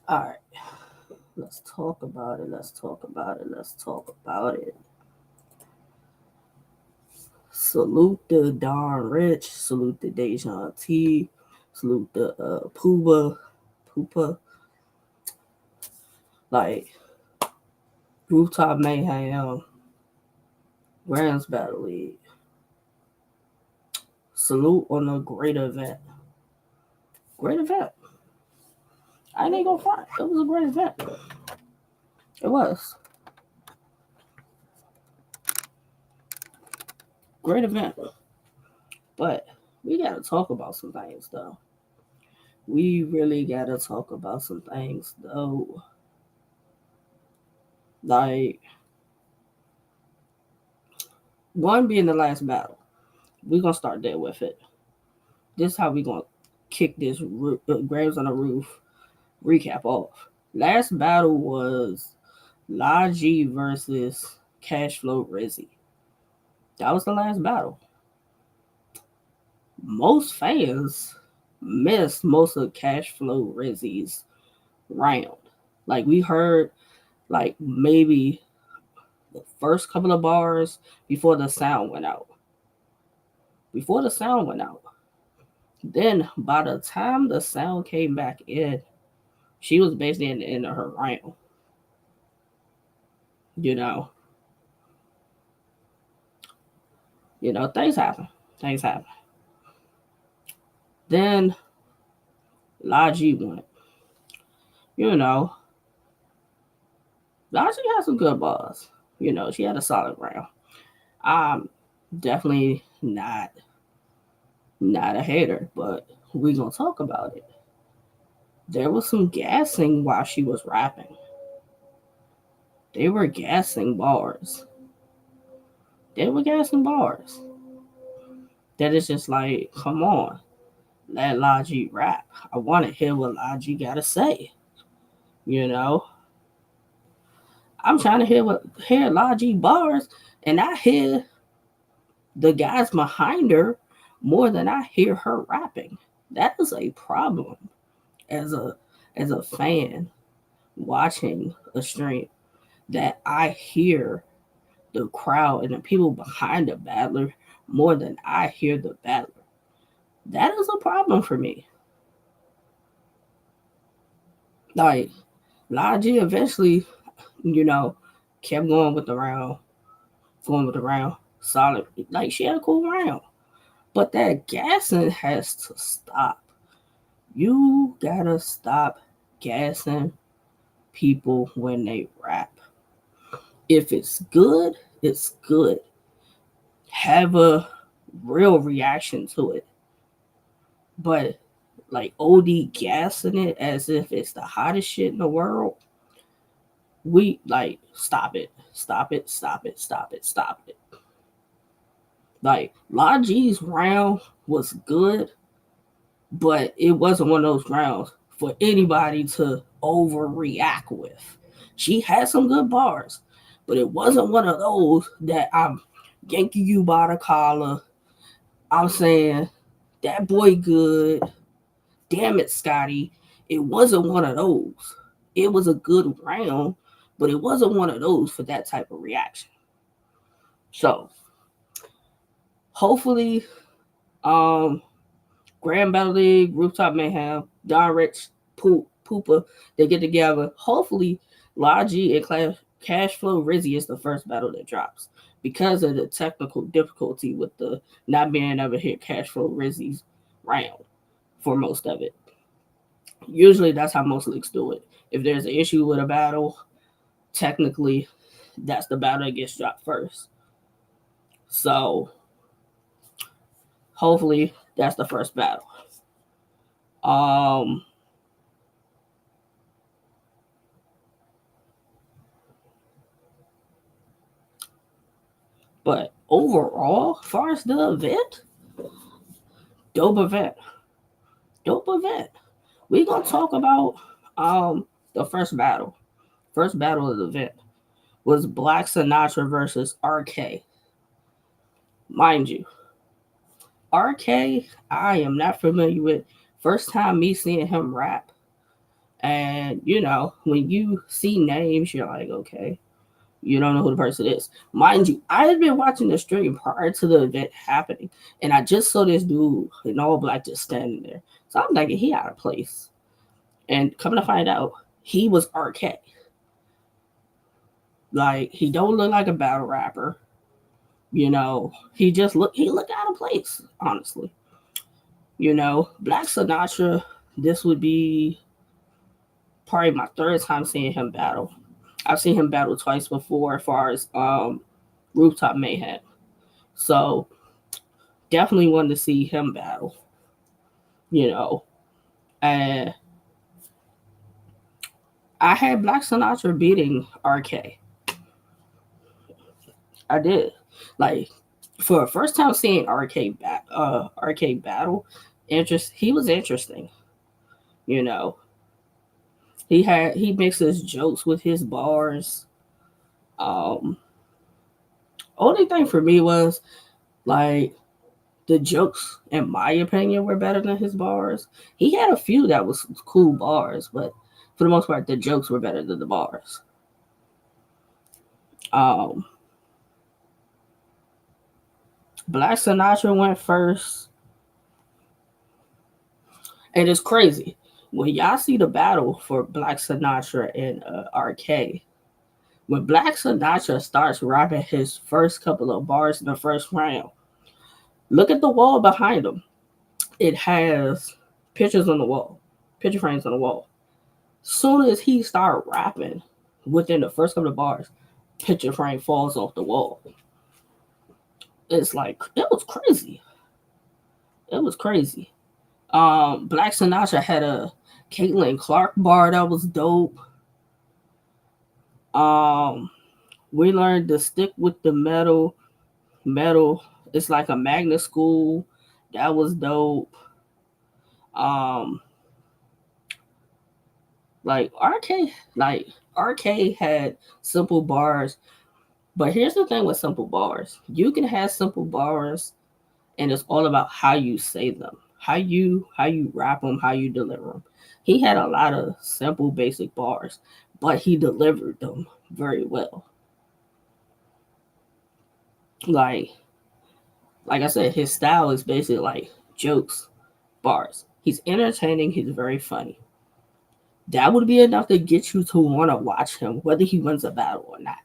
All right, let's talk about it. Let's talk about it. Let's talk about it. Salute the Don Rich. Salute the Dejan T. Salute the Poopa. Like Rooftop Mayhem, Rams Battle League. Salute on a great event. Great event. I ain't gonna front. It was a great event. It was. Great event. But we gotta talk about some things though. We really gotta talk about some things though. Like one being the last battle. We're gonna start there with it. This is how we gonna kick this Graves on the Roof recap off. Last battle was Logi versus Cashflow Rizzy. That was the last battle. Most fans missed most of Cashflow Rizzy's round. Like we heard, like maybe the first couple of bars before the sound went out. Before the sound went out. Then by the time the sound came back in, she was basically in the end of her round. You know, things happen. Things happen. Then Logi went. You know, Logi had some good bars. She had a solid round. I'm definitely not a hater, but we gonna talk about it. There was some gassing while she was rapping. They were gassing bars. They were gassing bars. That is just like, come on, let Logi rap. I want to hear what Logi gotta say. You know, I'm trying to hear Logi bars, and I hear the guys behind her more than I hear her rapping. That is a problem as a fan watching a stream, that I hear the crowd and the people behind the battler more than I hear the battler. That is a problem for me. Like Logi eventually, you know, kept going with the round, solid. Like she had a cool round, but that gassing has to stop. You gotta stop gassing people when they rap. If it's good, it's good. Have a real reaction to it. But like OD gassing it as if it's the hottest shit in the world, we like stop it. Stop it. Stop it. Stop it. Stop it. Like Logi's round was good, but it wasn't one of those rounds for anybody to overreact with. She had some good bars, but it wasn't one of those that I'm yanking you by the collar. I'm saying that boy good. Damn it, Scotty. It wasn't one of those. It was a good round, but it wasn't one of those for that type of reaction. So hopefully, um, Grand Battle League, Rooftop Mayhem, Don Rich, Poopa, they get together. Hopefully, Logi and Cash Flow Rizzy is the first battle that drops because of the technical difficulty with the not being able to hit Cash Flow Rizzy's round for most of it. Usually, that's how most leagues do it. If there's an issue with a battle, technically, that's the battle that gets dropped first. So, hopefully, that's the first battle. Um, but overall, as far as the event, dope event, dope event. We gonna talk about the first battle. First battle of the event was Black Sinatra versus RK. Mind you, RK, I am not familiar with. First time me seeing him rap And when you see names, you're like, okay, you don't know who the person is. Mind you, I had been watching the stream prior to the event happening, and I just saw this dude in all black just standing there. So I'm thinking he out of place. And coming to find out, he was RK. Like, he don't look like a battle rapper. He looked out of place, honestly. Black Sinatra, this would be probably my third time seeing him battle. I've seen him battle twice before as far as Rooftop Mayhem. So definitely wanted to see him battle, you know. And I had Black Sinatra beating RK. I did. Like, for a first time seeing RK battle, he was interesting, you know. He mixes jokes with his bars. Um Only thing for me was like the jokes, in my opinion, were better than his bars. He had a few that was cool bars, but for the most part, the jokes were better than the bars. Um, Black Sinatra went first, and it's crazy when y'all see the battle for Black Sinatra and RK. When Black Sinatra starts rapping his first couple of bars in the first round, look at the wall behind him. It has pictures on the wall, picture frames on the wall. Soon as he started rapping, within the first couple of bars, picture frame falls off the wall. It's like, it was crazy. It was crazy. Black Sinatra had a Caitlin Clark bar that was dope. Um, we learned to stick with the metal. Metal. It's like a magnet school. That was dope. Um, like RK had simple bars. But here's the thing with simple bars. You can have simple bars, and it's all about how you say them, how you rap them, how you deliver them. He had a lot of simple basic bars, but he delivered them very well. Like like I said, his style is basically like jokes, bars. He's entertaining, he's very funny. That would be enough to get you to want to watch him, whether he wins a battle or not.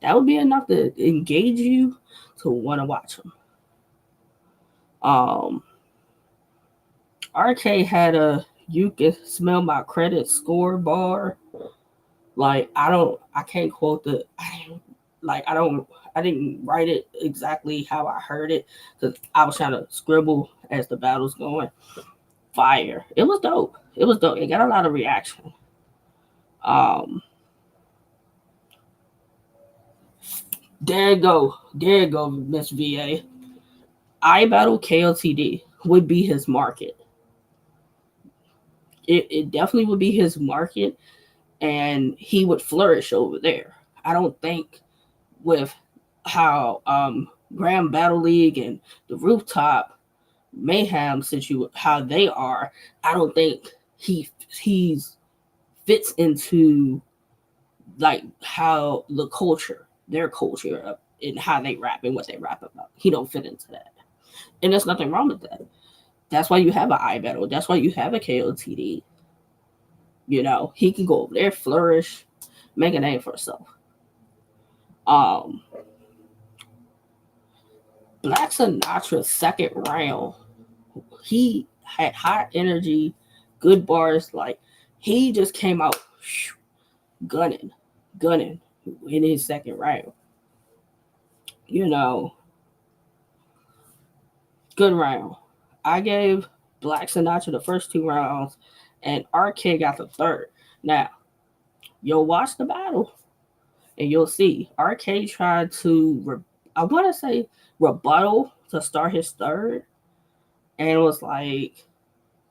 That would be enough to engage you to want to watch him. Um, RK had a "You Can Smell My Credit" score bar. Like, I can't quote I don't, I didn't write it exactly how I heard it because I was trying to scribble as the battle's going. Fire! It was dope. It was dope. It got a lot of reaction. Um, there you go, Miss VA. I battle KOTD would be his market. It definitely would be his market, and he would flourish over there. I don't think with how Grand Battle League and the Rooftop Mayhem how they are, I don't think he's fits into like how the culture, their culture, and how they rap and what they rap about. He don't fit into that, and there's nothing wrong with that. That's why you have an I battle. That's why you have a KOTD. He can go over there, flourish, make a name for himself. Um, Black Sinatra's second round, he had high energy, good bars. Like, he just came out gunning, gunning in his second round. You know, Good round. I gave Black Sinatra the first two rounds, and RK got the third. Now, you'll watch the battle, and you'll see RK tried to, I want to say, rebuttal to start his third, and it was like,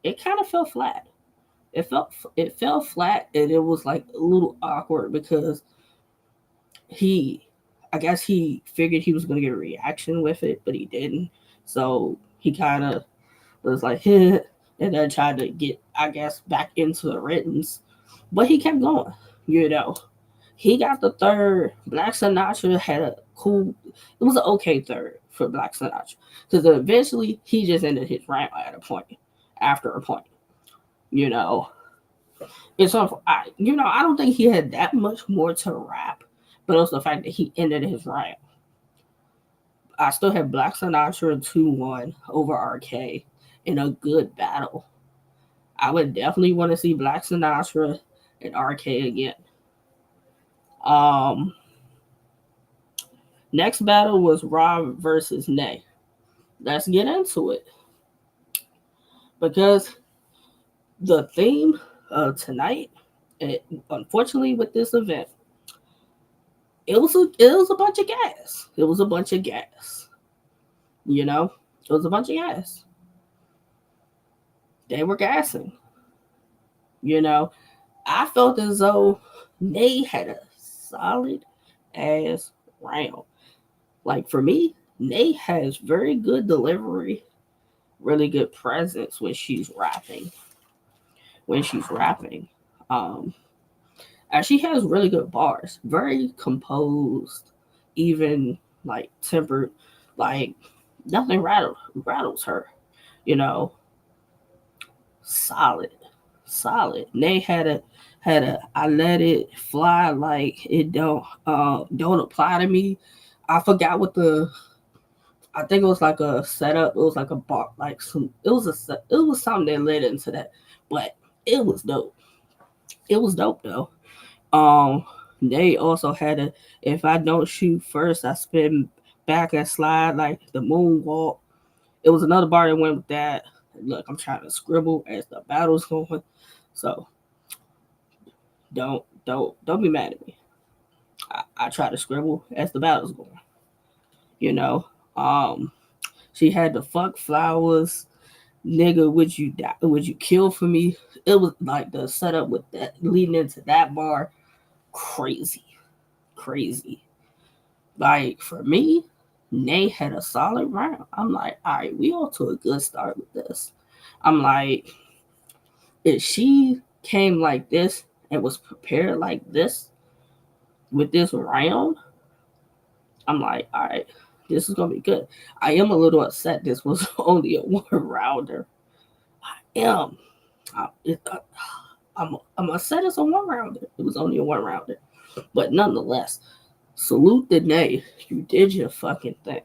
it kind of fell flat. It fell flat, and it was like a little awkward because he, I guess he figured he was going to get a reaction with it, but he didn't. So he kind of was like, and then tried to get I guess, back into the writtens, but he kept going. You know, he got the third. Black Sinatra had a cool. It was an okay third for Black Sinatra because eventually he just ended his rant at a point. After a point, you know, I don't think he had that much more to rap, but also the fact that he ended his rant. I still have Black Sinatra 2-1 over RK in a good battle. I would definitely want to see Black Sinatra and RK again. Um, Next battle was Rob versus Nay. Let's get into it because the theme of tonight, unfortunately, with this event, it was a bunch of gas. It was a bunch of gas. You know, it was a bunch of gas. They were gassing. You know, I felt as though they had a solid ass round. Like for me, Nate has very good delivery, really good presence when she's rapping. When she's rapping, um, and she has really good bars, very composed, even like tempered, like nothing rattles her. You know, solid, solid. Nate had a I let it fly like it don't apply to me. I forgot what the I think it was like a setup. It was like a bar, like some. It was something that led into that, but it was dope. It was dope though. Um, they also had a. If I don't shoot first, I spin back and slide like the moonwalk. It was another bar that went with that. Look, I'm trying to scribble as the battle's going, so don't be mad at me. I try to scribble as the battle's going. You know, um, she had the fuck flowers nigga, would you die? Would you kill for me? It was like the setup with that leading into that bar, crazy, crazy. Like for me, Nate had a solid round. I'm like, all right, we all to a good start with this. I'm like, if she came like this and was prepared like this with this round, I'm like, all right, this is gonna be good. I am a little upset. This was only a one rounder. I am. I'm upset it's a one rounder. It was only a one rounder. But nonetheless, salute the day. You did your fucking thing.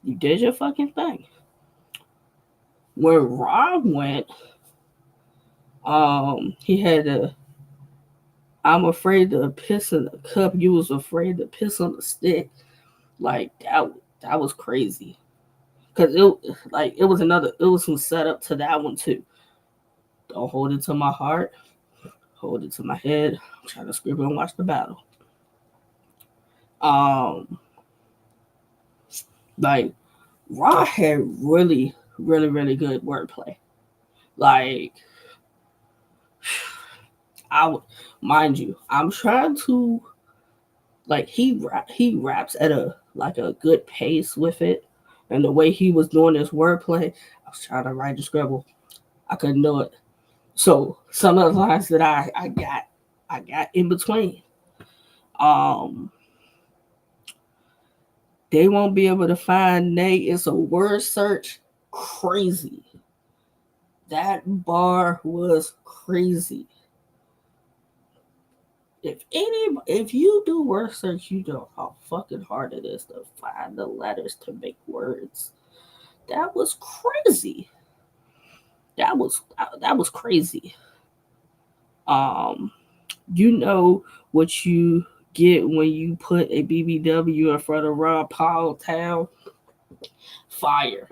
You did your fucking thing. Where Rob went, he had a I'm afraid to piss in the cup. You was afraid to piss on the stick. Like that was crazy. Cause it was another it was some setup to that one too. Don't hold it to my heart. Hold it to my head. I'm trying to scribble and watch the battle. Um, like Raw had really good wordplay. Like I would mind you, I'm trying to like he raps at a good pace with it, and the way he was doing his wordplay, I was trying to write the scribble, I couldn't do it. So some of the lines that I got in between. Um, they won't be able to find Nate. It's a word search, crazy. That bar was crazy. If you do word search, you know how fucking hard it is to find the letters to make words. That was crazy. That was crazy. Um, you know what you get when you put a BBW in front of Rob Powell Town? Fire.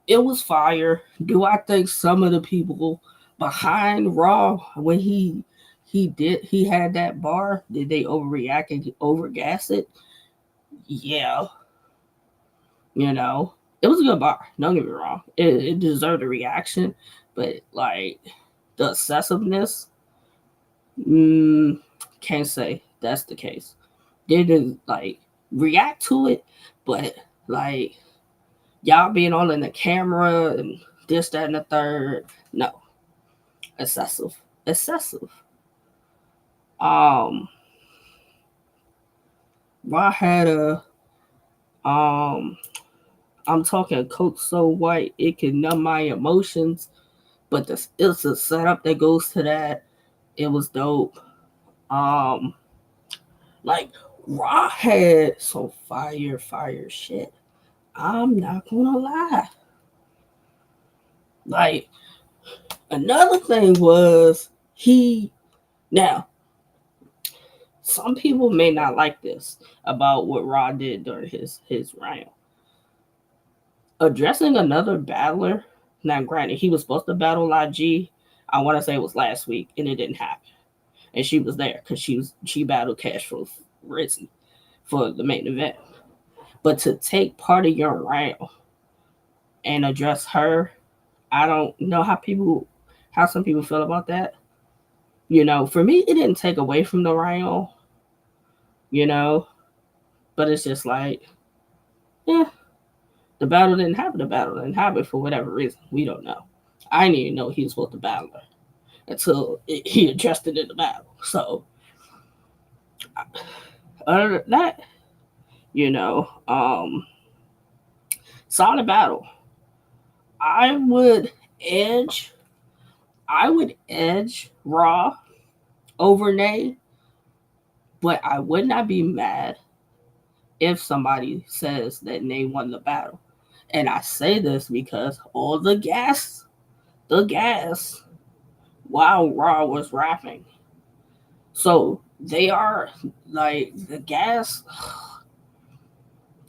It was fire. Do I think some of the people behind Raw when he had that bar, did they overreact and overgas it? Yeah, you know, it was a good bar. Don't get me wrong. It deserved a reaction, but like the excessiveness, mm, can't say that's the case. They didn't like react to it, but like y'all being all in the camera and this, that, and the third. No, excessive, excessive. Um, I had a um. I'm talking Coke so white it can numb my emotions, but it's a setup that goes to that. It was dope. Um, like Raw had some fire shit. I'm not gonna lie. Like another thing was he now some people may not like this about what Raw did during his round. Addressing another battler. Now, granted, he was supposed to battle Laj. I want to say it was last week, and it didn't happen. And she was there because she battled Castro Rizzi for the main event. But to take part of your round and address her, I don't know how some people feel about that. You know, for me, it didn't take away from the round. You know, but it's just like, yeah, the battle didn't happen. The battle didn't happen for whatever reason. We don't know. I didn't even know he was supposed to battle her until he adjusted in the battle. So, other than that, you know, solid battle. I would edge. I would edge Raw over Nay, but I would not be mad if somebody says that Nay won the battle. And I say this because all the gas, while Raw was rapping. So they are like the gas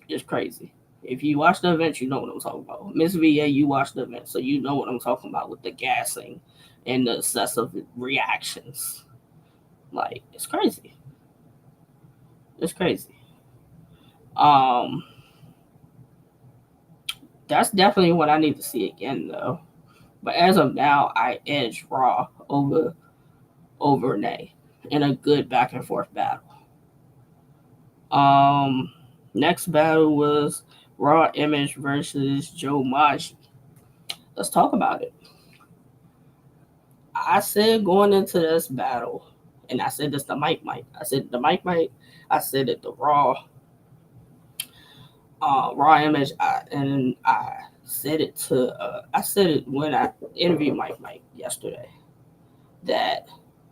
is crazy. If you watch the event, you know what I'm talking about. Miss VA, you watch the event, so you know what I'm talking about with the gassing and the excessive reactions. Like it's crazy. It's crazy. Um, that's definitely what I need to see again though. But as of now, I edge Raw over Nay in a good back and forth battle. Um, Next battle was Raw Image versus Joe Maji. Let's talk about it. I said going into this battle, and I said this to Mike. I said the Mike. I said it the Raw Image, and I said it to I said it when I interviewed Mike yesterday that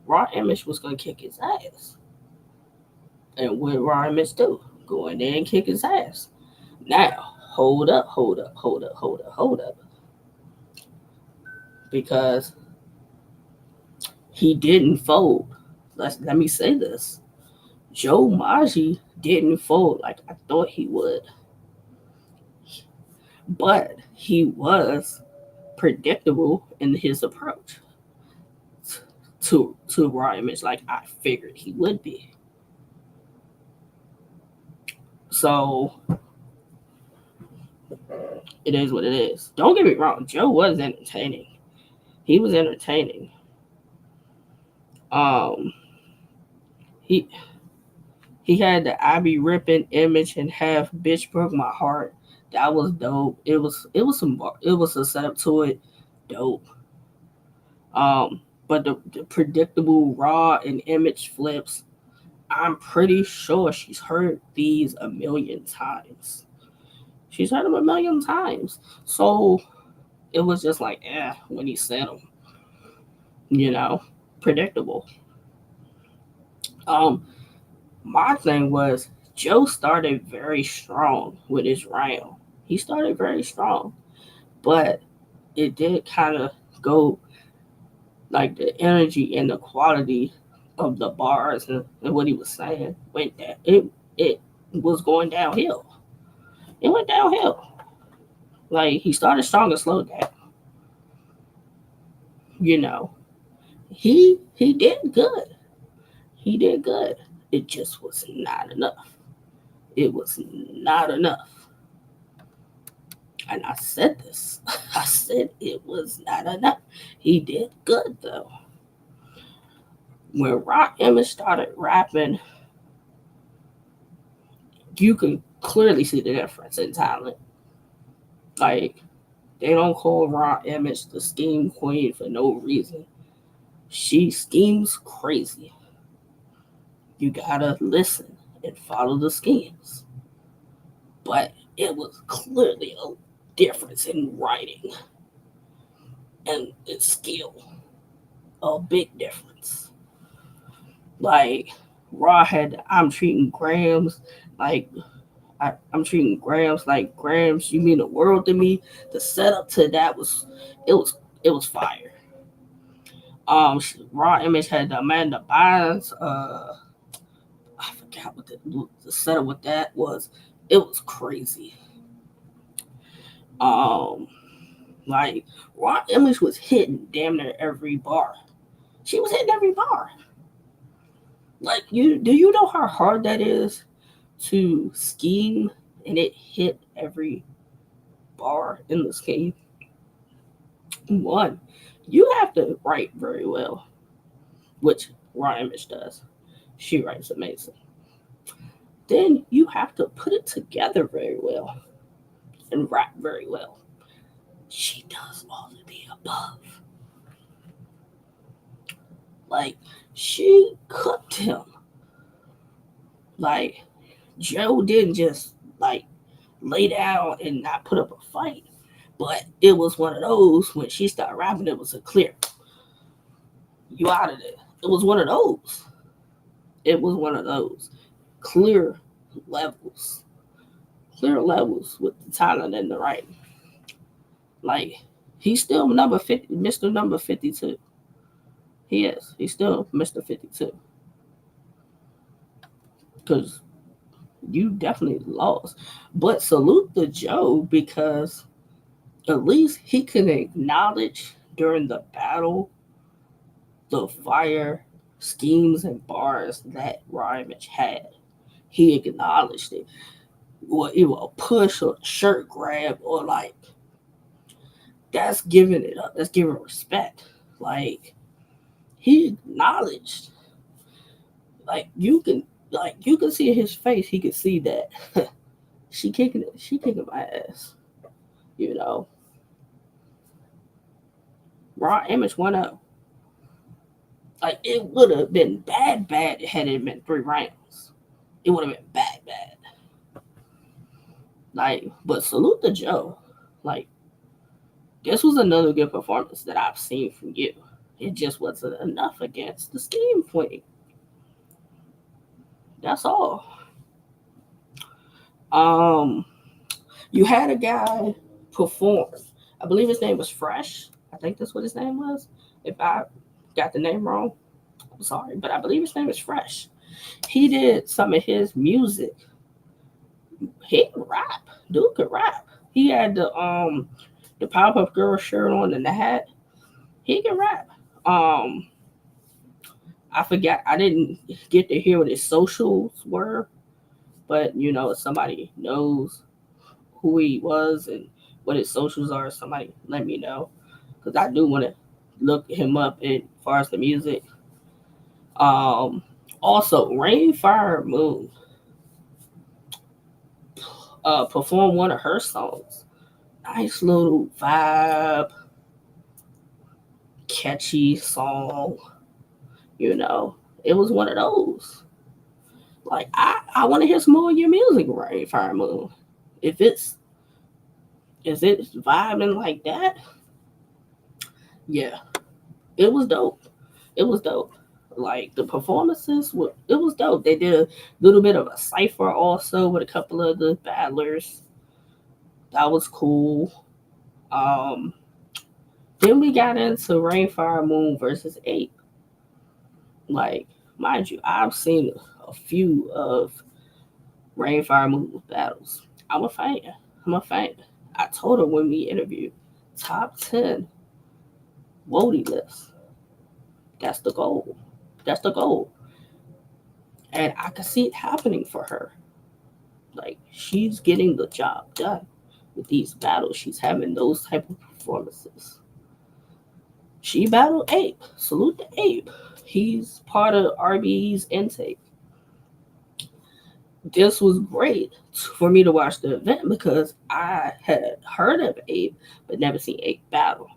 Raw Image was gonna kick his ass, and what Raw Image do? Go in there and kick his ass. Now, hold up, because he didn't fold. Let me say this: Joe Maji didn't fold like I thought he would, but he was predictable in his approach to Raw Image, like I figured he would be. So it is what it is. Don't get me wrong, Joe was entertaining. He was entertaining. Um, he he had the I be ripping image and half bitch broke my heart. That was dope. It was a setup to it, dope. But the predictable Raw and image flips, I'm pretty sure she's heard these a million times. She's heard them a million times. So it was just like, when he said them, you know, predictable. Um, my thing was Joe started very strong with his round. He started very strong, but it did kind of go like the energy and the quality of the bars and what he was saying went that it was going downhill. It went downhill. Like he started strong and slowed down. You know, he did good. He did good. It just was not enough. It was not enough. And I said this. I said it was not enough. He did good though. When Rock Emmett started rapping, you could clearly see the difference in talent. Like They don't call Raw Image the scheme queen for no reason. She schemes crazy. You gotta listen and follow the schemes. But it was clearly a difference in writing and its skill. A big difference. Like Raw had I'm treating grams like I'm treating grams like grams. You mean the world to me. The setup to that was it was it was fire. Raw Image had Amanda Bynes. I forgot what the setup with that was. It was crazy. Um, like Raw Image was hitting damn near every bar. She was hitting every bar. Like do you know how hard that is to scheme and it hit every bar in the scheme? One, you have to write very well, which Raw Image does. She writes amazing. Then you have to put it together very well and rap very well. She does all of the above. Like, she cooked him. Like, Joe didn't just, like, lay down and not put up a fight. But it was one of those, when she started rapping, it was a clear, you out of there. It was one of those. It was one of those. Clear levels. Clear levels with the talent and the writing. Like, he's still number 50, Mr. Number 52. He is. He's still Mr. 52. Because you definitely lost. But salute to Joe because at least he can acknowledge during the battle the fire schemes and bars that Image had. He acknowledged it. Or it was a push or a shirt grab or like that's giving it up. That's giving respect. Like he acknowledged. Like you can see in his face. He could see that she kicking it. She kicking my ass. You know, Raw Image 1-0. Like it would have been bad had it been 3 rounds. It would have been bad. Like, but salute to Joe. Like, this was another good performance that I've seen from you. It just wasn't enough against the scheme queen. That's all. Um, you had a guy perform. I believe his name was Fresh. I think that's what his name was. If I got the name wrong, I'm sorry, but I believe his name is Fresh. He did some of his music. He can rap. Dude could rap. He had the Powerpuff Girl shirt on and the hat. He can rap. Um, I forgot. I didn't get to hear what his socials were, but if somebody knows who he was and what his socials are, somebody let me know because I do want to look him up as far as the music. Um, Also, Rain, Fire, Moon performed one of her songs. Nice little vibe, catchy song. You know, it was one of those. Like I want to hear some more of your music, Rain, Fire, Moon. If it's is it vibing like that, yeah, it was dope. It was dope. Like the performances were, it was dope. They did a little bit of a cipher also with a couple of the battlers. That was cool. Um, then we got into Rainfire Moon versus Ape. Like, mind you, I've seen a few of Rainfire Moon battles. I'm a fan. I'm a fan. I told her when we interviewed, top 10 Wody list. That's the goal. That's the goal. And I can see it happening for her. Like she's getting the job done with these battles. She's having those type of performances. She battled Ape. Salute to Ape. He's part of RBE's intake. this was great for me to watch the event because I had heard of Ape but never seen Ape battle.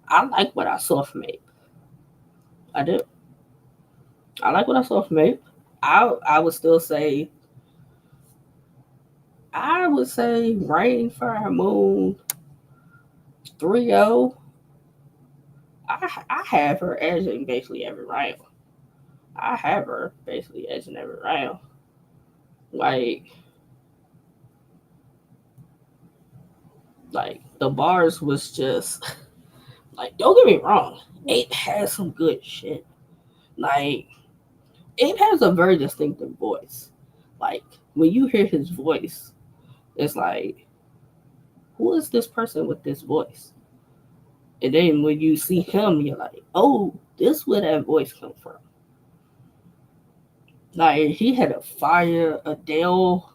I like what I saw from Ape. I do. I like what I saw from Ape. I would still say I would say Rain, Fire, Moon 3-0. I have her edging basically every round. I have her basically edging every round. Like the bars was just like, don't get me wrong, Ape has some good shit. Like Ape has a very distinctive voice. Like when you hear his voice, it's like, who is this person with this voice? And then when you see him, you're like, oh, this where that voice come from. Like he had a fire Adele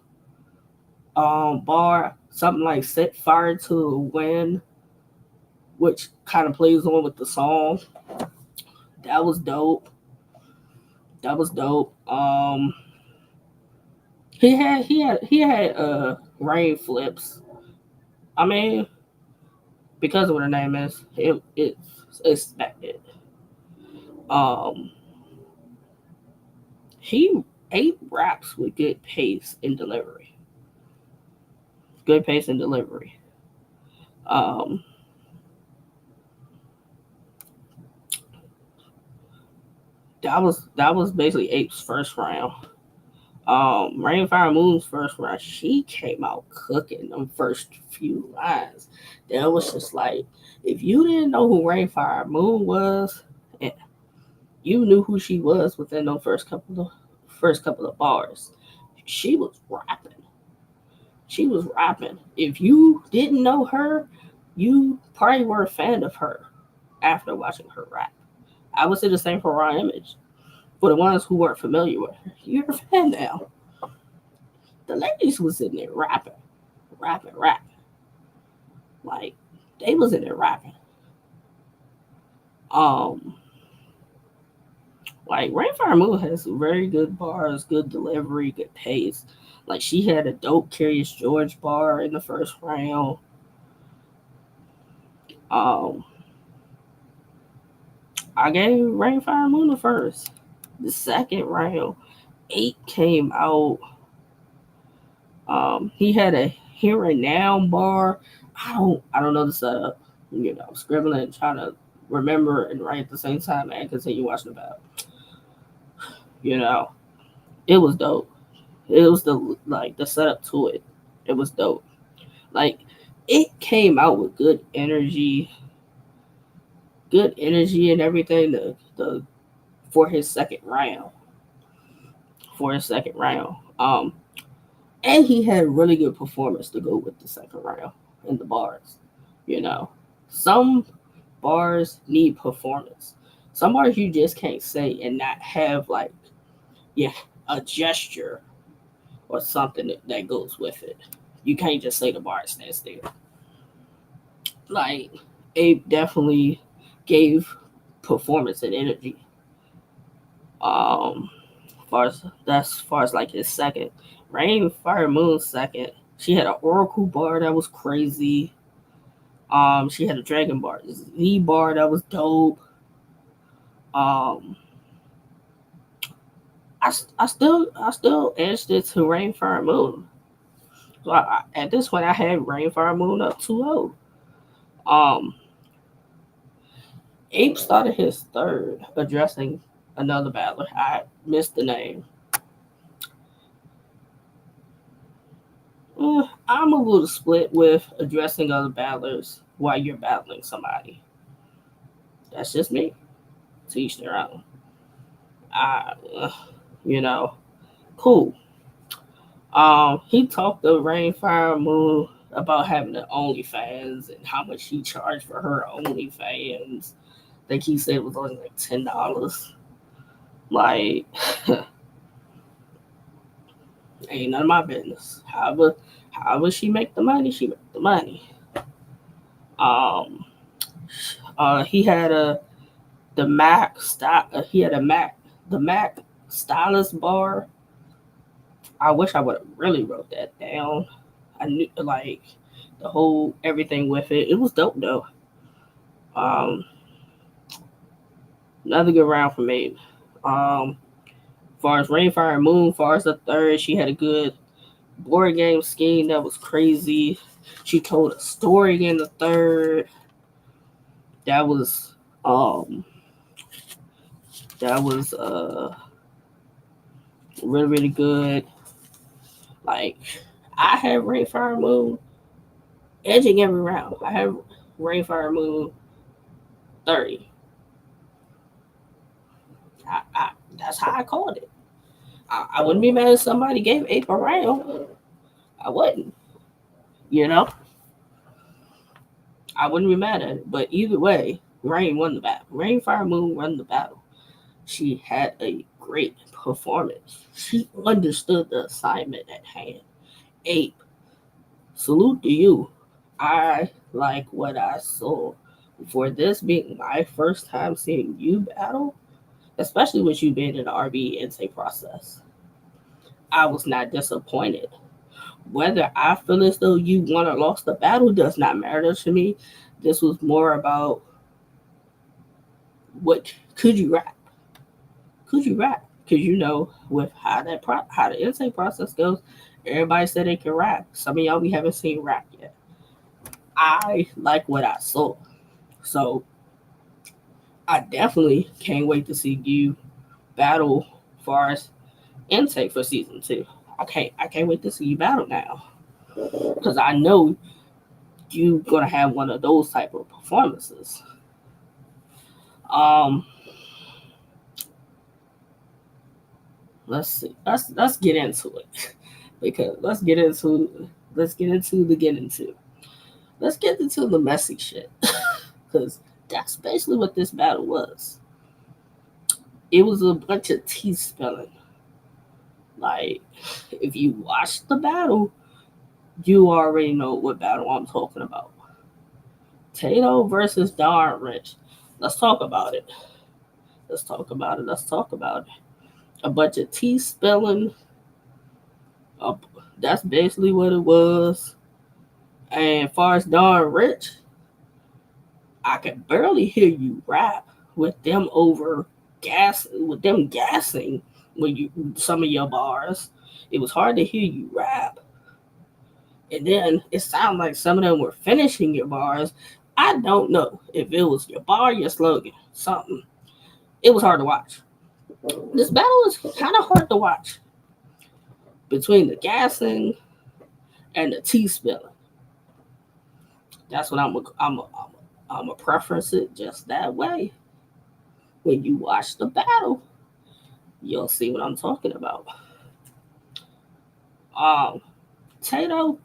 bar, something like set fire to the wind, which kind of plays on with the song. That was dope. That was dope. He had rain flips. I mean, because of what her name is, it's expected. Um, he Ape raps with good pace and delivery. Good pace and delivery. Um, that was basically Ape's first round. Rain Fire Moon's first round, she came out cooking them first few lines. That was just like, if you didn't know who Rain Fire Moon was, and you knew who she was within the first couple of bars. She was rapping. She was rapping. If you didn't know her, you probably were a fan of her after watching her rap. I would say the same for Raw Image. For the ones who weren't familiar with her, you're a fan now. The ladies was in there rapping, rapping, rapping. Like they was in there rapping. Um, like Rainfire Moon has very good bars, good delivery, good pace. Like she had a dope Curious George bar in the first round. Um, I gave Rainfire Moon the first. The second round, Eight came out. He had a here and now bar. I don't know the setup. Scribbling and trying to remember and write at the same time and continue watching about. You know, it was dope. It was the setup to it. It was dope. Like it came out with good energy and everything. The for his second round, for his second round. And he had really good performance to go with the second round in the bars. You know, some bars need performance. Some bars you just can't say and not have like yeah a gesture or something that goes with it. You can't just say the bar stands there. Like Abe definitely gave performance and energy. Um, far as like his second, Rain Fire Moon second. She had an Oracle bar that was crazy. She had a Dragon bar, Z bar that was dope. Um, I still edged it to Rain Fire Moon. So at this point, I had Rain Fire Moon up 2-0. Um, Ape started his third addressing another battler. I missed the name. I'm a little split with addressing other battlers while you're battling somebody. That's just me. To each their own. I, uh, you know, cool. He talked to Rainfire Moon about having the OnlyFans and how much he charged for her OnlyFans. I think he said it was only like $10. Like, ain't none of my business. However she make the money, she make the money. Um, he had the Mac style. He had a Mac, the Mac stylus bar. I wish I would have really wrote that down. I knew like the whole everything with it. It was dope though. Um, Another good round for me. Far as Rainfire and Moon, far as the third, she had a good board game scheme that was crazy. She told a story in the third that was um that was really really good. Like I had Rainfire Moon edging every round. I had Rainfire Moon 30. I that's how I called it. I wouldn't be mad if somebody gave eight a round. I wouldn't. You know, I wouldn't be mad at it. But either way, Rain won the battle. Rainfire Moon won the battle. She had a great performance. She understood the assignment at hand. Ape, salute to you. I like what I saw. For this being my first time seeing you battle, especially with you being in the RB intake process, I was not disappointed. Whether I feel as though you won or lost the battle does not matter to me. This was more about what could you rap? Could you rap? Because with how the intake process goes, everybody said they can rap. Some of y'all we haven't seen rap yet. I like what I saw, so I definitely can't wait to see you battle far as intake for season 2. I can't wait to see you battle now because I know you gonna have one of those type of performances. Um, let's see. Let's get into it because let's get into the get into. Let's get into the messy shit because that's basically what this battle was. It was a bunch of tea spilling. Like if you watch the battle, you already know what battle I'm talking about. Tato versus Don Rich. Let's talk about it. Let's talk about it. Let's talk about it. A bunch of tea spilling. Uh, that's basically what it was. And as far as Don Rich, I could barely hear you rap with them gassing when you some of your bars. It was hard to hear you rap. And then it sounded like some of them were finishing your bars. I don't know if it was your bar, your slogan, something. It was hard to watch. This battle is kind of hard to watch between the gassing and the tea spilling. That's what I'm a preference it just that way. When you watch the battle, you'll see what I'm talking about. Um, Tato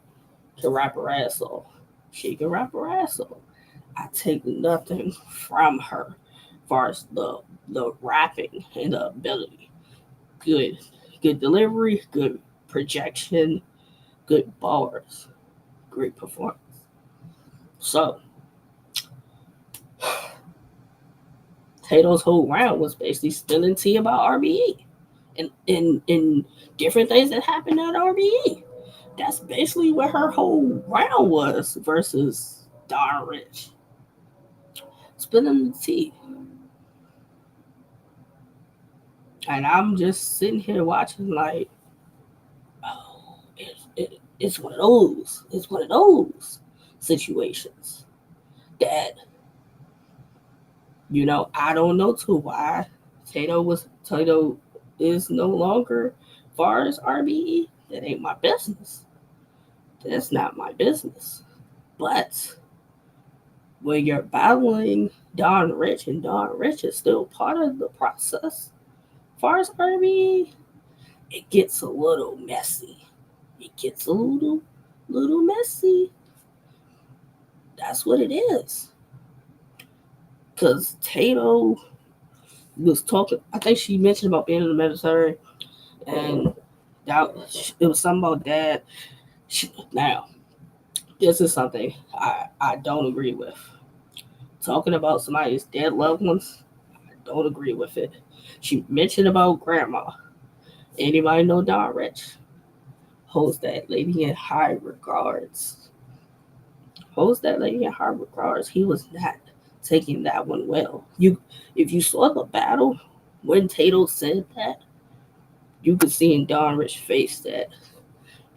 can rap her ass off. She can rap her ass off. I take nothing from her as far as the rapping and the ability. Good, good delivery, good projection, good bars, great performance. So Tato's whole round was basically spilling tea about RBE and different things that happened at RBE. That's basically what her whole round was versus Don Rich. Spilling the tea. And I'm just sitting here watching like, oh, it's one of those. It's one of those situations that, I don't know to why Tato is no longer far as RBE. That ain't my business. That's not my business. But when you're battling Don Rich and Don Rich is still part of the process, as far as RBE, it gets a little messy. It gets a little messy. That's what it is. Because Tato was talking, I think she mentioned about being in the military, and that it was something about that. Now, this is something I don't agree with. Talking about somebody's dead loved ones, I don't agree with it. She mentioned about grandma. Anybody know Don Rich? holds that lady in high regards. Holds that lady in high regards. He was not taking that one well. If you saw the battle when Tato said that, you could see in Don Rich's face that,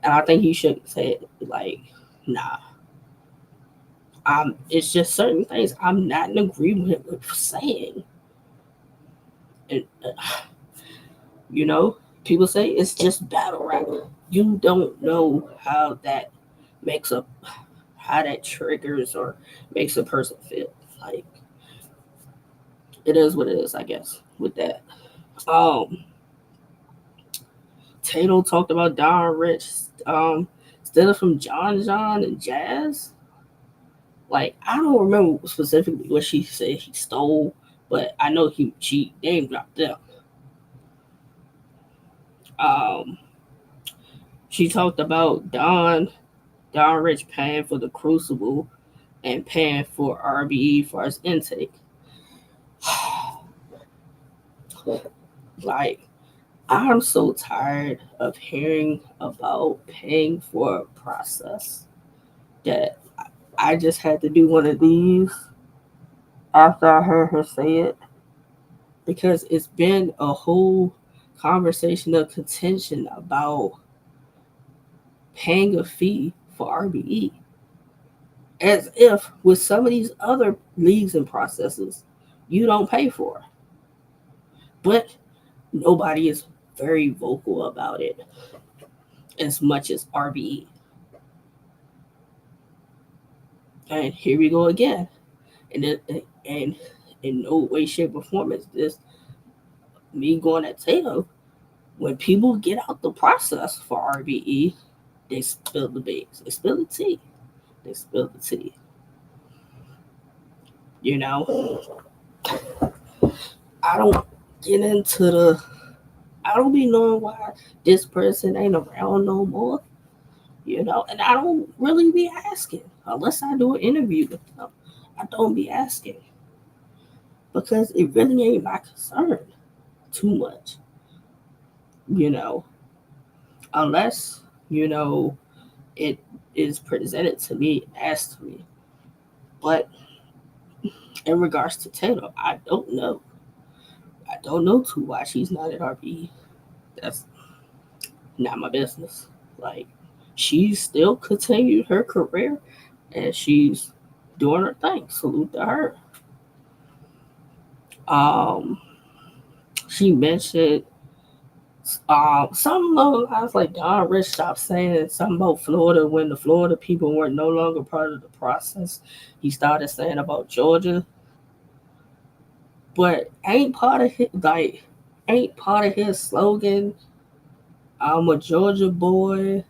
and I think he should say it like, nah. It's just certain things I'm not in agreement with saying. And, you know, people say it's just battle rap. You don't know how that makes a how that triggers or makes a person feel. Like it is what it is, I guess. With that, um, Tato talked about Don Rich, stealing from John and Jazz. Like I don't remember specifically what she said he stole, but I know she name dropped them. Um, she talked about Don Rich paying for the Crucible and paying for RBE for his intake. Like I'm so tired of hearing about paying for a process that I just had to do one of these after I heard her say it because it's been a whole conversation of contention about paying a fee for RBE. As if with some of these other leagues and processes, you don't pay for it. But nobody is very vocal about it as much as RBE. And here we go again. And in no way, shape, or form is this me going at Tato. When people get out the process for RBE, they spill the beans. They spill the tea. They spill the tea. You know, I don't get into the. I don't be knowing why this person ain't around no more. You know, and I don't really be asking unless I do an interview with them. I don't be asking because it really ain't my concern too much. You know, unless it is presented to me, asked to me. But in regards to Taylor, I don't know. I don't know too why she's not at RBE. That's not my business. Like she's still continued her career and she's doing her thing. Salute to her. Um, she mentioned something along the lines like Don Rich stopped saying something about Florida when the Florida people were no longer part of the process. He started saying about Georgia, but ain't part of his slogan. I'm a Georgia boy,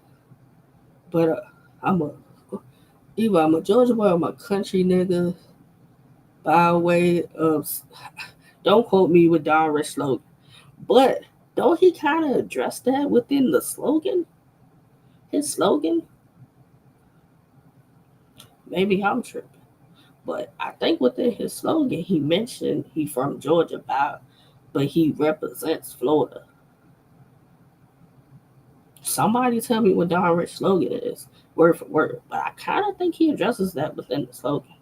but I'm a either I'm a Georgia boy or I'm a country nigga by way of don't quote me with Don Rich slogan, but don't he kind of address that within the slogan? His slogan? Maybe I'm tripping. But I think within his slogan, he mentioned he from Georgia, but he represents Florida. Somebody tell me what Don Rich slogan is, word for word. But I kind of think he addresses that within the slogan.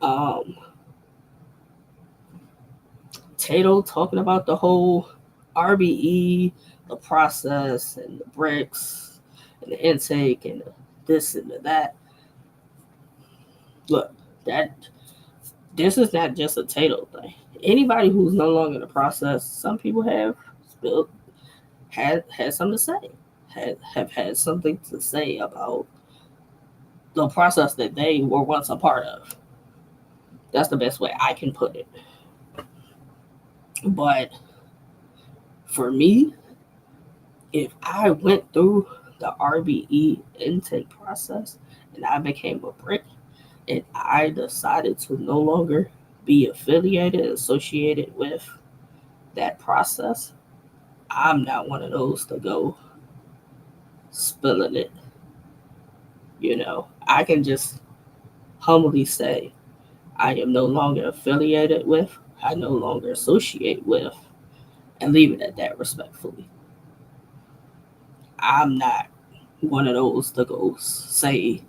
Um, Tato talking about the whole RBE, the process, and the bricks, and the intake, and the this and the that. Look, that this is not just a Tato thing. Anybody who's no longer in the process, some people have spilled had something to say, have had something to say about the process that they were once a part of. That's the best way I can put it. But for me, if I went through the RBE intake process and I became a brick and I decided to no longer be affiliated, associated with that process, I'm not one of those to go spilling it. I can just humbly say I am no longer affiliated with, I no longer associate with, and leave it at that respectfully. I'm not one of those to go say,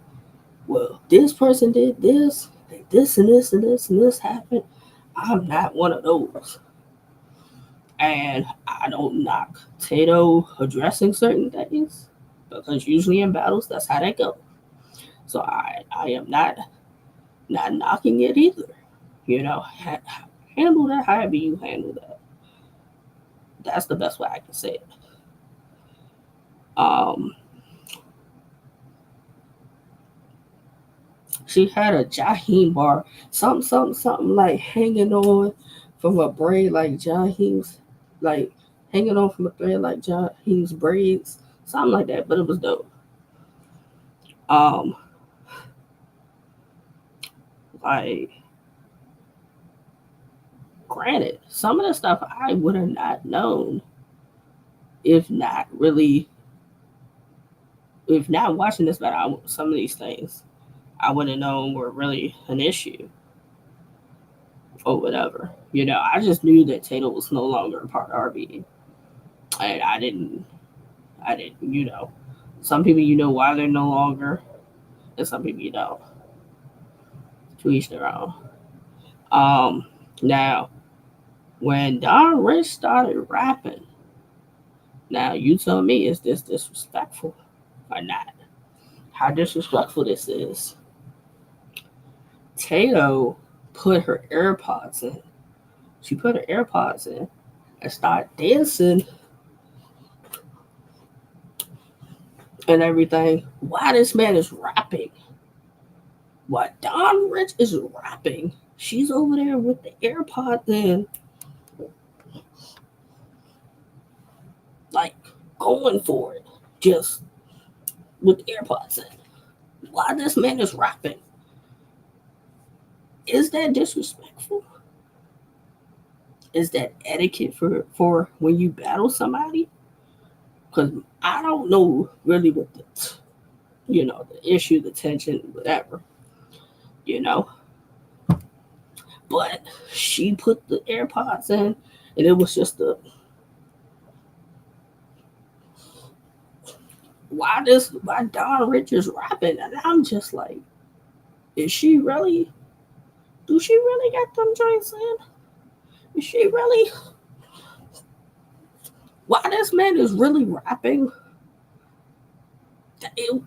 well, this person did this and this and this and this happened. I'm not one of those. And I don't knock Tato addressing certain things because usually in battles that's how they go. So I am not knocking it either. You know, handle that however you handle that. That's the best way I can say it. Um, she had a Jaheim bar, something like hanging on from a braid like Jaheim's, like hanging on from a thread like Jaheim's braids, something like that. But it was dope. Um, like granted, some of the stuff I would have not known if not really, if not watching this battle. Some of these things I wouldn't have known were really an issue or whatever. You know, I just knew that Tatum was no longer a part of RB, and I didn't, you know, some people you know why they're no longer, and some people you don't. To each their own. Now when Don Rich started rapping, now you tell me, is this disrespectful or not? How disrespectful this is? Tato put her AirPods in. She put her AirPods in and started dancing and everything. Why this man is rapping? While Don Rich is rapping, she's over there with the AirPods in, like going for it, just with AirPods in. Why this man is rapping? Is that disrespectful? Is that etiquette for when you battle somebody? Because I don't know really what the the issue, the tension, whatever, you know. But she put the AirPods in, and it was just the why Don Richards rapping, and I'm just like, is she really? Do she really got them joints in? Is she really? Why this man is really rapping? It,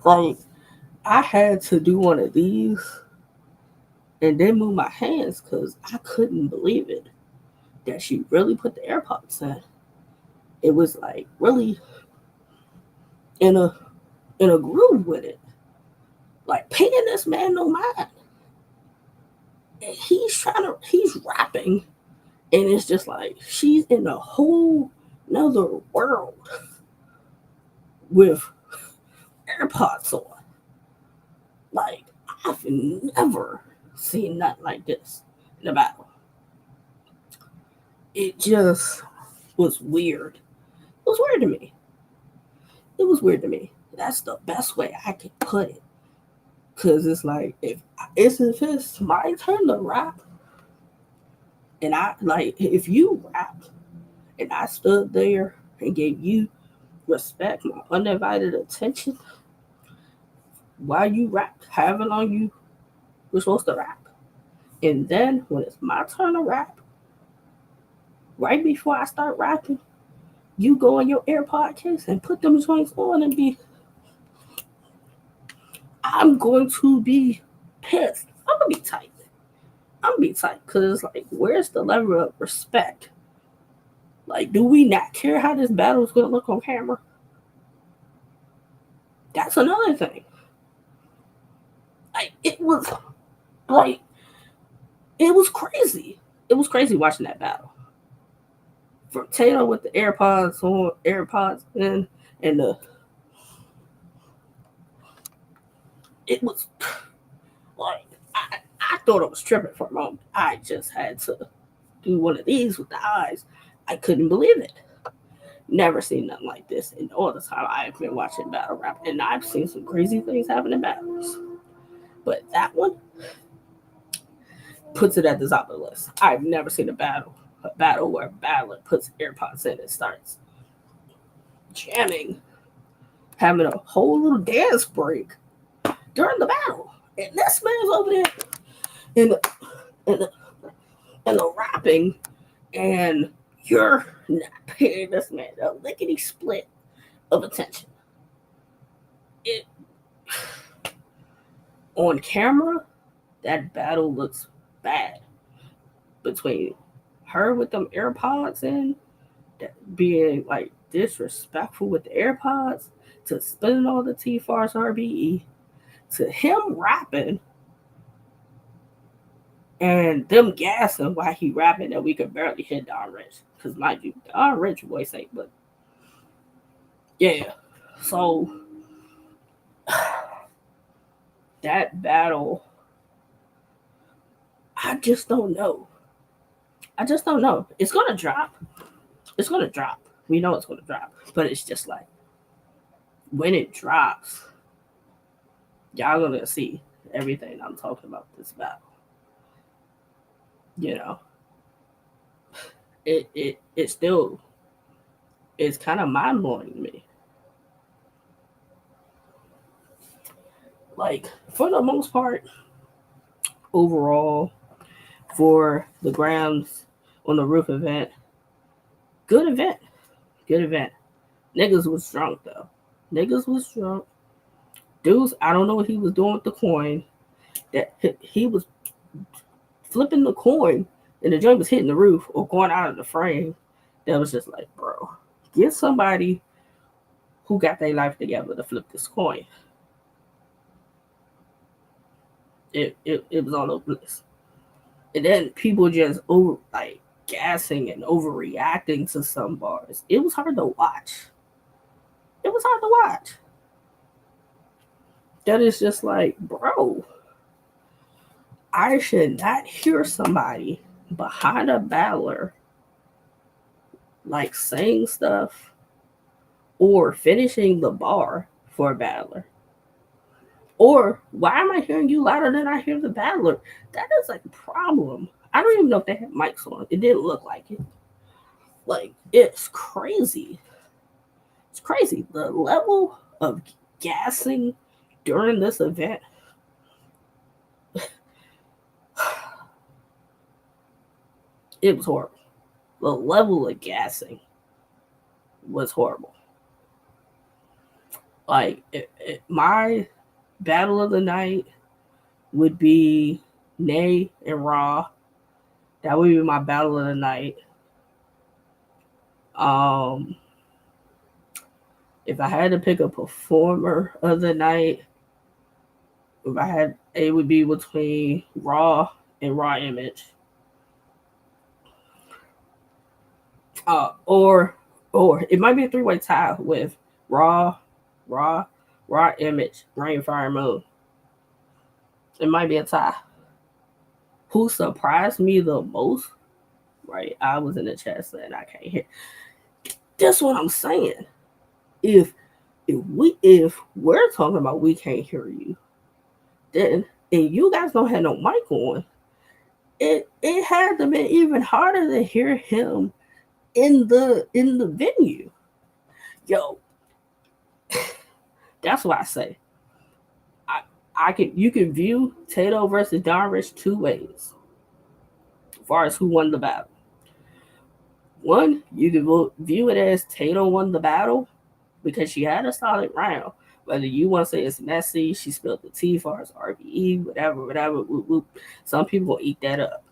like I had to do one of these and then move my hands because I couldn't believe it that she really put the AirPods in. It was like really in a groove with it, like paying this man no mind. And he's rapping, and it's just like she's in a whole another world with AirPods on. Like I've never seen nothing like this in a battle. It just was weird. It was weird to me. It was weird to me. That's the best way I could put it. Cause it's like if it's my turn to rap, and I like if you rapped and I stood there and gave you respect, my undivided attention while you rapped, however long you were supposed to rap, and then when it's my turn to rap, right before I start rapping, you go in your AirPod case and put them joints on and be, I'm going to be pissed. I'm gonna be tight. I'm gonna be tight because like, where's the level of respect? Like, do we not care how this battle is gonna look on camera? That's another thing. Like, like it was crazy. It was crazy watching that battle. From Taylor with the AirPods in, and it was like I thought it was tripping for a moment. I just had to do one of these with the eyes. I couldn't believe it. Never seen nothing like this in all the time I've been watching battle rap, and I've seen some crazy things happen in battles. But that one puts it at the top of the list. I've never seen a battle where a battler puts AirPods in and starts jamming having a whole little dance break during the battle. And this man's over there in the, in the, in the rapping, and you're not paying this man a lickety split of attention. It on camera, that battle looks bad between her with them AirPods in, being like disrespectful with the AirPods, to spilling all the T Farce RBE, to him rapping and them gassing while he rapping that we could barely hit Don Rich. Because mind you, Don Rich voice ain't, but yeah. So that battle, I just don't know. I just don't know. It's gonna drop. It's gonna drop. We know it's gonna drop. But it's just like when it drops, y'all gonna see everything I'm talking about this battle. You know, it still it's kind of mind blowing to me. Like for the most part, overall, for the Grams on the roof event, good event, good event. Niggas was drunk though. Niggas was drunk. Dudes, I don't know what he was doing with the coin. That he was flipping the coin, and the joint was hitting the roof or going out of the frame. That was just like, bro, get somebody who got their life together to flip this coin. It was all over this. And then people just over like gassing and overreacting to some bars. It was hard to watch. It was hard to watch. That is just like, bro, I should not hear somebody behind a battler like saying stuff or finishing the bar for a battler. Or why am I hearing you louder than I hear the battler? That is like a problem. I don't even know if they had mics on. It didn't look like it. Like, it's crazy. It's crazy. The level of gassing during this event. It was horrible. The level of gassing was horrible. Like, my battle of the night would be Nay and Raw. That would be my battle of the night. If I had to pick a performer of the night, if I had, it would be between Raw and Raw Image. Or it might be a three-way tie with Raw, Raw, Raw Image, Rain, Fire, Moon. It might be a tie. Who surprised me the most? Right, I was in the chat saying I can't hear. That's what I'm saying. If we're talking about we can't hear you, then and you guys don't have no mic on, it had to be even harder to hear him in the venue. Yo, that's why I say you can view Tato versus Don Rich two ways as far as who won the battle. One, you can view it as Tato won the battle because she had a solid round. Whether you want to say it's messy, she spilled the tea for as RBE, whatever. Whoop, whoop. Some people eat that up.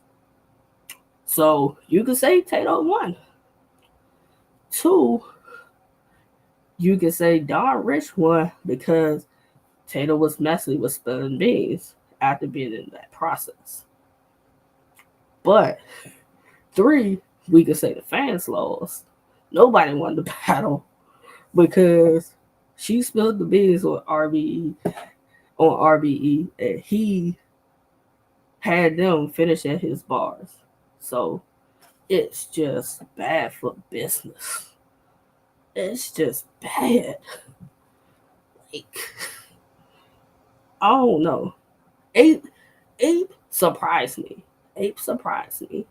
So you could say Tato won. Two, you could say Don Rich won because Tato was messy with spilling beans after being in that process. But three, we could say the fans lost. Nobody won the battle because she spilled the beans on RBE, and he had them finishing his bars. So it's just bad for business. It's just bad. Like, I don't know. Ape surprised me. Ape surprised me.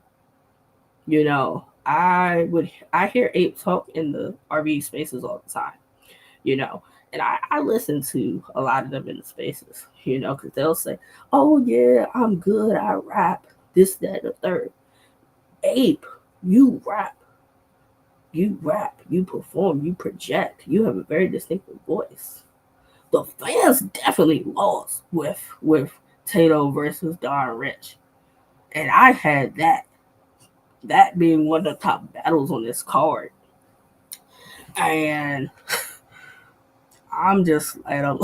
You know, I hear Ape talk in the RV spaces all the time. You know, And I listen to a lot of them in the spaces, because they'll say, "Oh yeah, I'm good. I rap this, that, the third." Ape, you rap, you perform, you project. You have a very distinctive voice. The fans definitely lost with Tato versus Don Rich, and I had that being one of the top battles on this card, and I'm just at a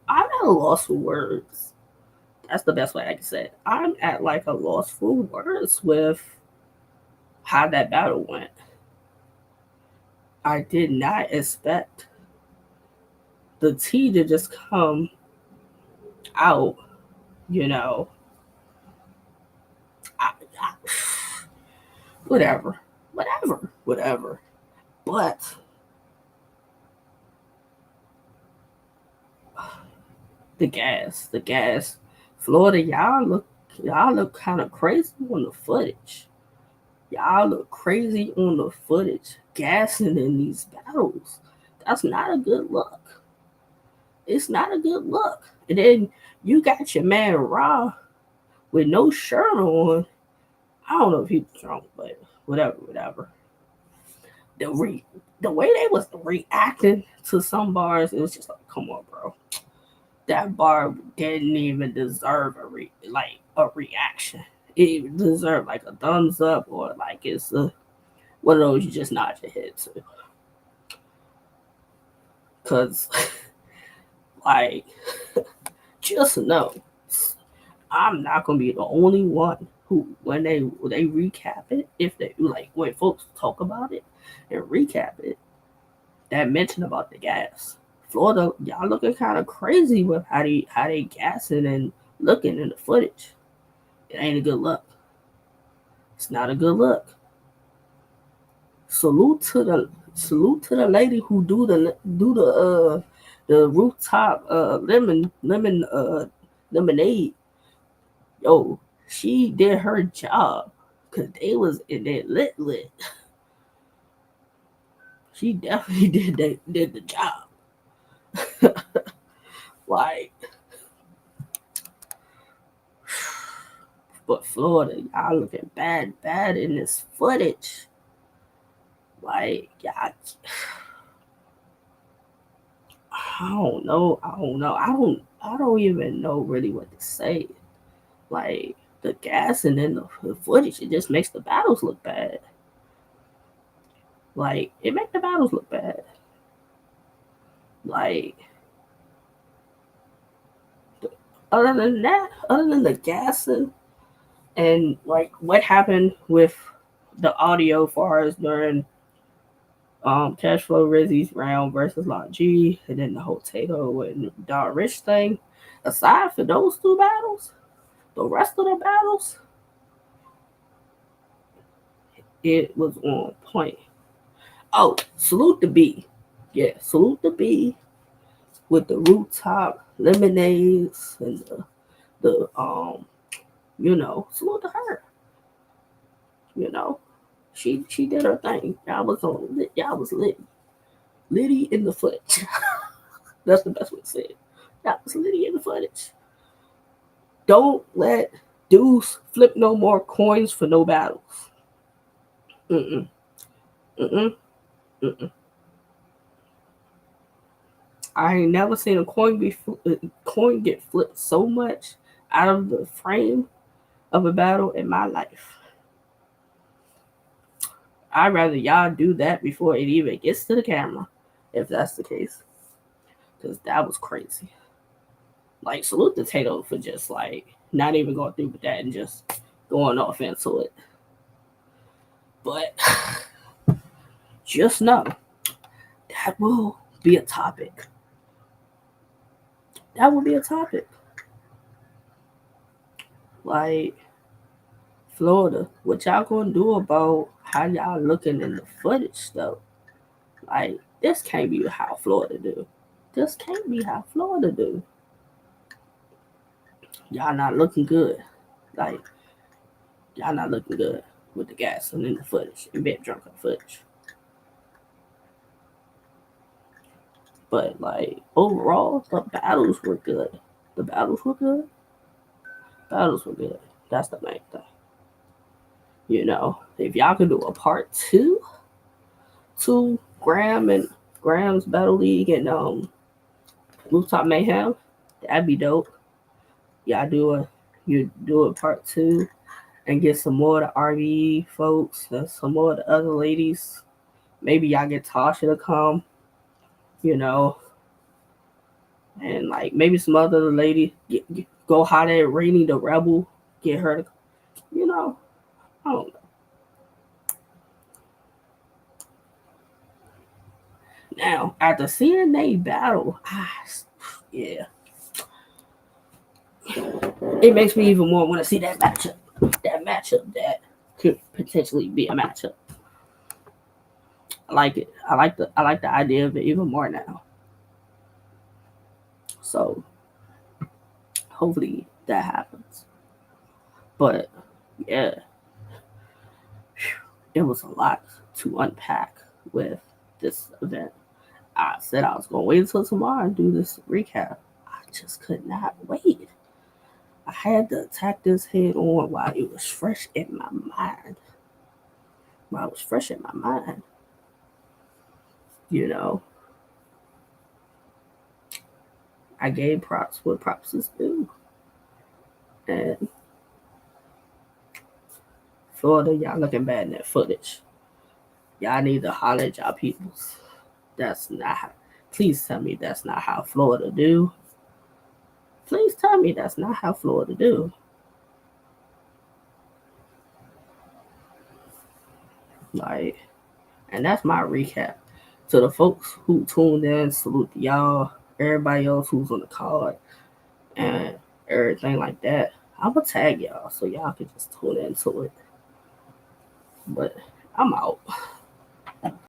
I'm at a loss for words. That's the best way I can say it. I'm at like a loss for words with how that battle went. I did not expect the T to just come out, you know. I, whatever, whatever. But the gas. Florida, y'all look kind of crazy on the footage. Y'all look crazy on the footage, gassing in these battles. That's not a good look. It's not a good look. And then you got your man Raw with no shirt on. I don't know if he's drunk, but whatever. The re the way they was reacting to some bars, it was just like, come on, bro. That bar didn't even deserve a reaction. It deserved like a thumbs up or like it's one of those you just nod your head to. Cause like just know I'm not gonna be the only one who when they recap it, if they like when folks talk about it and recap it, that mention about the gas. Florida, y'all looking kind of crazy with how they gassing and looking in the footage. It ain't a good look. It's not a good look. Salute to the lady who do the rooftop lemonade. Yo, she did her job because they was in there lit. She definitely did the job. Like, but Florida, y'all looking bad in this footage. Like, y'all, I don't know. I don't even know really what to say. Like the gas and then the footage, it just makes the battles look bad. Like it makes the battles look bad. Like other than that, other than the gassing and like what happened with the audio far as during Cashflow Rizzy's round versus Lot G and then the whole Tato and Don Rich thing. Aside for those two battles, the rest of the battles, it was on point. Oh, salute the B. Yeah, salute the B with the rooftop lemonades and the salute to her. You know, she did her thing. Y'all was lit. Liddy in the footage. That's the best way to say it. Y'all was Liddy in the footage. Don't let Deuce flip no more coins for no battles. Mm-mm. Mm-mm. Mm-mm. I ain't never seen a coin get flipped so much out of the frame of a battle in my life. I'd rather y'all do that before it even gets to the camera, if that's the case. Because that was crazy. Like, salute the Tato for just, like, not even going through with that and just going off into it. But just know that will be a topic. That will be a topic. Like, Florida, what y'all gonna do about how y'all looking in the footage, though? Like, this can't be how Florida do. This can't be how Florida do. Y'all not looking good. Like, y'all not looking good with the gas and in the footage and being drunk on footage. But like overall, the battles were good. The battles were good. Battles were good. That's the main thing. If y'all could do a part two to Graham's Battle League and Rooftop Mayhem, that'd be dope. Y'all do a part two and get some more of the RVE folks and some more of the other ladies. Maybe y'all get Tasha to come, you know, and like maybe some other lady go holler at Rainy the Rebel, get her to, I don't know. Now after seeing they battle, yeah, it makes me even more want to see that matchup. That matchup that could potentially be a matchup. I like it. I like the idea of it even more now. So hopefully that happens. But yeah, it was a lot to unpack with this event. I said I was gonna wait until tomorrow and do this recap. I just could not wait. I had to attack this head on while it was fresh in my mind. While it was fresh in my mind. You know, I gave props what props is due. And Florida, y'all looking bad in that footage. Y'all need to holler at y'all peoples. That's not how, please tell me that's not how Florida do. Please tell me that's not how Florida do. Like, and that's my recap. To the folks who tuned in, salute to y'all. Everybody else who's on the card and everything like that. I'm gonna tag y'all so y'all can just tune into it. But I'm out.